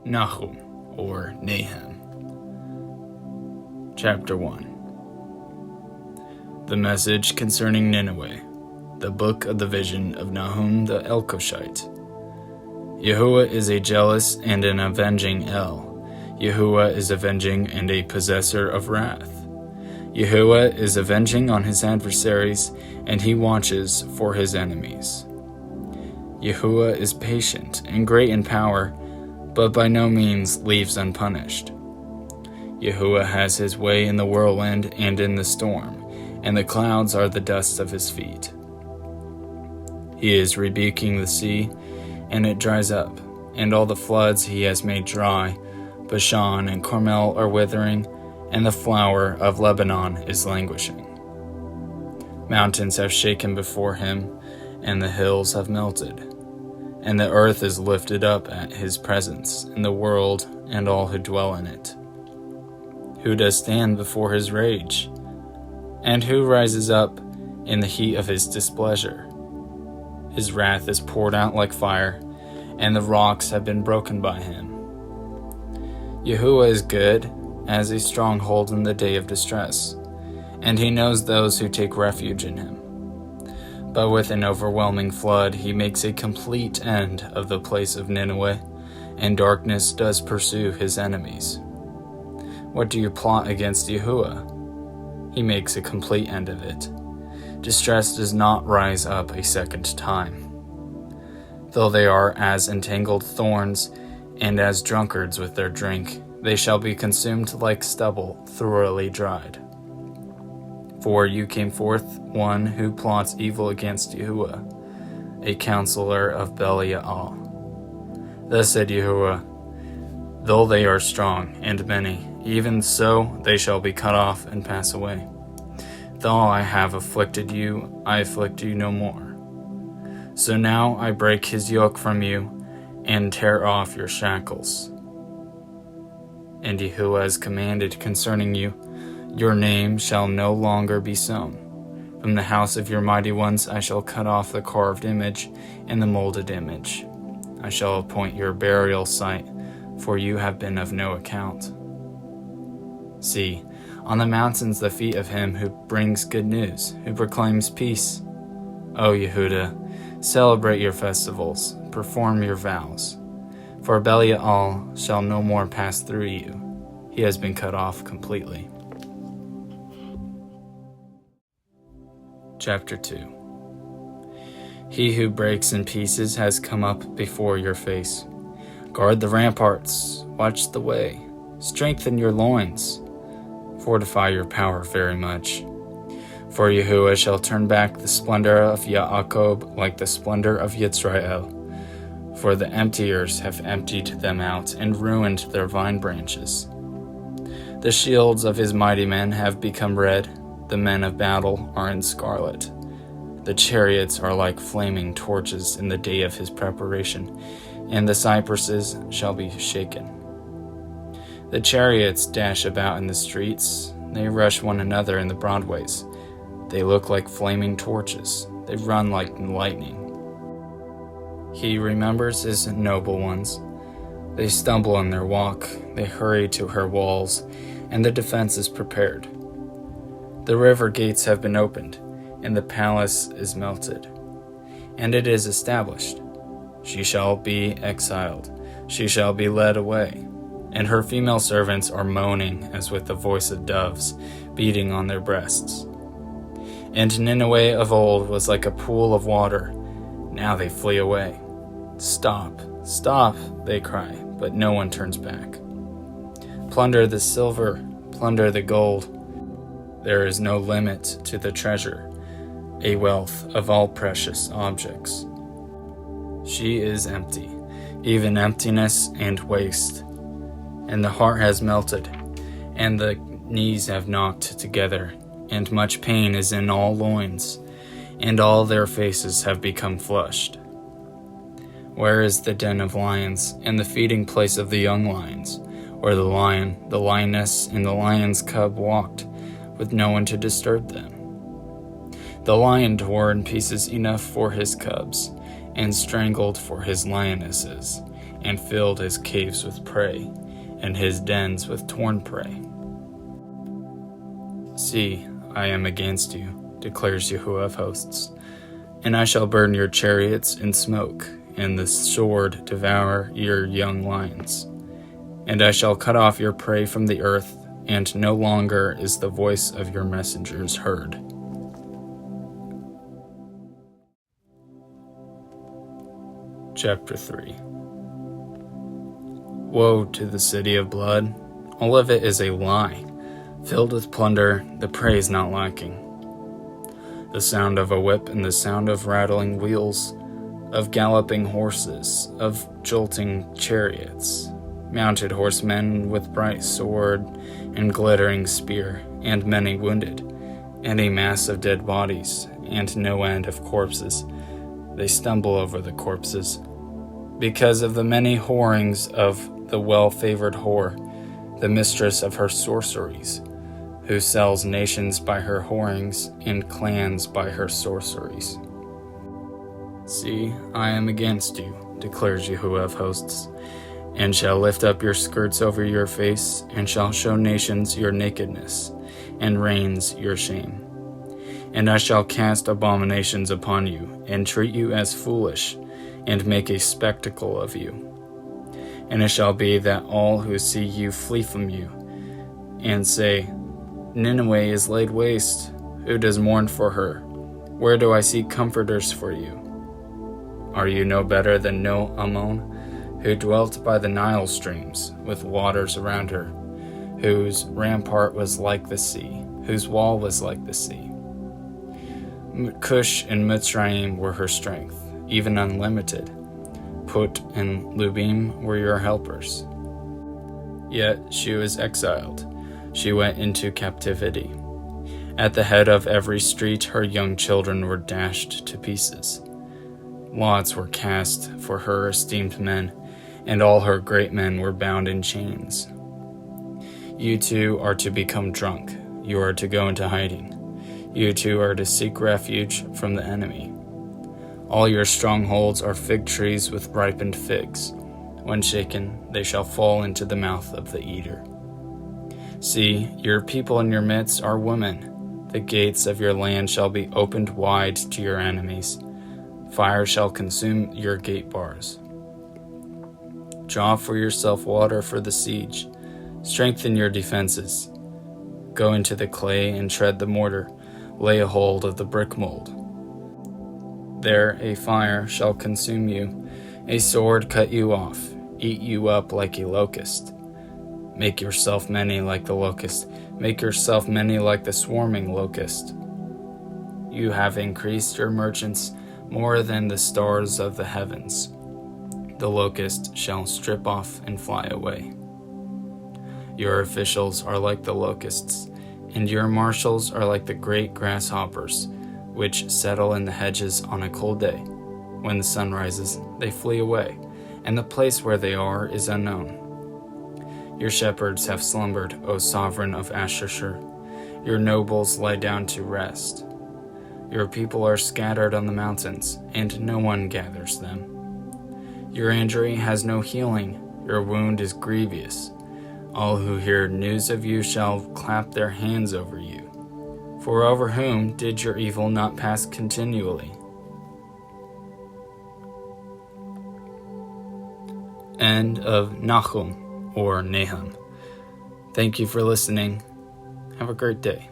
Nahum, or Nahum. Chapter 1. The message concerning Nineveh, the book of the vision of Nahum the Elkoshite. YHWH is a jealous and an avenging El. YHWH is avenging and a possessor of wrath. YHWH is avenging on his adversaries, and he watches for his enemies. YHWH is patient and great in power, but by no means leaves unpunished. YHWH has his way in the whirlwind and in the storm, and the clouds are the dust of his feet. He is rebuking the sea, and it dries up, and all the floods he has made dry. Bashan and Carmel are withering, and the flower of Lebanon is languishing. Mountains have shaken before him, and the hills have melted. And the earth is lifted up at his presence, and the world and all who dwell in it. Who does stand before his rage? And who rises up in the heat of his displeasure? His wrath is poured out like fire, and the rocks have been broken by him. YHWH is good as a stronghold in the day of distress, and he knows those who take refuge in him. But with an overwhelming flood he makes a complete end of the place of Nineveh, and darkness does pursue his enemies. What do you plot against YHWH? He makes a complete end of it. Distress does not rise up a second time. Though they are as entangled thorns, and as drunkards with their drink, they shall be consumed like stubble thoroughly dried. For you came forth one who plots evil against YHWH, a counselor of Belial. Thus said YHWH, though they are strong and many, even so they shall be cut off and pass away. Though I have afflicted you, I afflict you no more. So now I break his yoke from you, and tear off your shackles. And YHWH has commanded concerning you, your name shall no longer be sown. From the house of your mighty ones I shall cut off the carved image and the molded image. I shall appoint your burial site, for you have been of no account. See, on the mountains the feet of him who brings good news, who proclaims peace. O Yehuda, celebrate your festivals, perform your vows. For Belial shall no more pass through you. He has been cut off completely. Chapter 2. He who breaks in pieces has come up before your face. Guard the ramparts, watch the way, strengthen your loins, fortify your power very much. For YHWH shall turn back the splendor of Yaakov like the splendor of Yisrael. For the emptiers have emptied them out and ruined their vine branches. The shields of his mighty men have become red, the men of battle are in scarlet. The chariots are like flaming torches in the day of his preparation, and the cypresses shall be shaken. The chariots dash about in the streets, they rush one another in the broadways. They look like flaming torches, they run like lightning. He remembers his noble ones. They stumble in their walk, they hurry to her walls, and the defense is prepared. The river gates have been opened, and the palace is melted. And it is established. She shall be exiled, she shall be led away, and her female servants are moaning as with the voice of doves, beating on their breasts. And Nineveh of old was like a pool of water, now they flee away. Stop, stop, they cry, but no one turns back. Plunder the silver, plunder the gold. There is no limit to the treasure, a wealth of all precious objects. She is empty, even emptiness and waste. And the heart has melted, and the knees have knocked together, and much pain is in all loins, and all their faces have become flushed. Where is the den of lions, and the feeding place of the young lions, where the lion, the lioness, and the lion's cub walked, with no one to disturb them? The lion tore in pieces enough for his cubs, and strangled for his lionesses, and filled his caves with prey, and his dens with torn prey. See, I am against you, declares YHWH of hosts, and I shall burn your chariots in smoke, and the sword devour your young lions. And I shall cut off your prey from the earth, and no longer is the voice of your messengers heard. Chapter 3. Woe to the city of blood! All of it is a lie. Filled with plunder, the prey is not lacking. The sound of a whip and the sound of rattling wheels, of galloping horses, of jolting chariots, mounted horsemen with bright sword and glittering spear, and many wounded, and a mass of dead bodies, and no end of corpses. They stumble over the corpses. Because of the many whorings of the well-favored whore, the mistress of her sorceries, who sells nations by her whorings and clans by her sorceries. See, I am against you, declares YHWH of hosts, and shall lift up your skirts over your face, and shall show nations your nakedness, and reigns your shame. And I shall cast abominations upon you, and treat you as foolish, and make a spectacle of you. And it shall be that all who see you flee from you, and say, Nineveh is laid waste. Who does mourn for her? Where do I see comforters for you? Are you no better than Nahum, who dwelt by the Nile streams, with waters around her, whose rampart was like the sea, whose wall was like the sea? Cush and Mitzrayim were her strength, even unlimited. Put and Lubim were your helpers. Yet she was exiled. She went into captivity. At the head of every street, her young children were dashed to pieces. Lots were cast for her esteemed men, and all her great men were bound in chains. You too are to become drunk. You are to go into hiding. You too are to seek refuge from the enemy. All your strongholds are fig trees with ripened figs. When shaken, they shall fall into the mouth of the eater. See, your people in your midst are women. The gates of your land shall be opened wide to your enemies. Fire shall consume your gate bars. Draw for yourself water for the siege. Strengthen your defenses. Go into the clay and tread the mortar. Lay a hold of the brick mold. There a fire shall consume you, a sword cut you off, eat you up like a locust. Make yourself many like the locust, make yourself many like the swarming locust. You have increased your merchants more than the stars of the heavens. The locust shall strip off and fly away. Your officials are like the locusts, and your marshals are like the great grasshoppers, which settle in the hedges on a cold day. When the sun rises, they flee away, and the place where they are is unknown. Your shepherds have slumbered, O sovereign of Asher. Your nobles lie down to rest. Your people are scattered on the mountains, and no one gathers them. Your injury has no healing, your wound is grievous. All who hear news of you shall clap their hands over you. For over whom did your evil not pass continually? End of Nahum, or Nahum. Thank you for listening. Have a great day.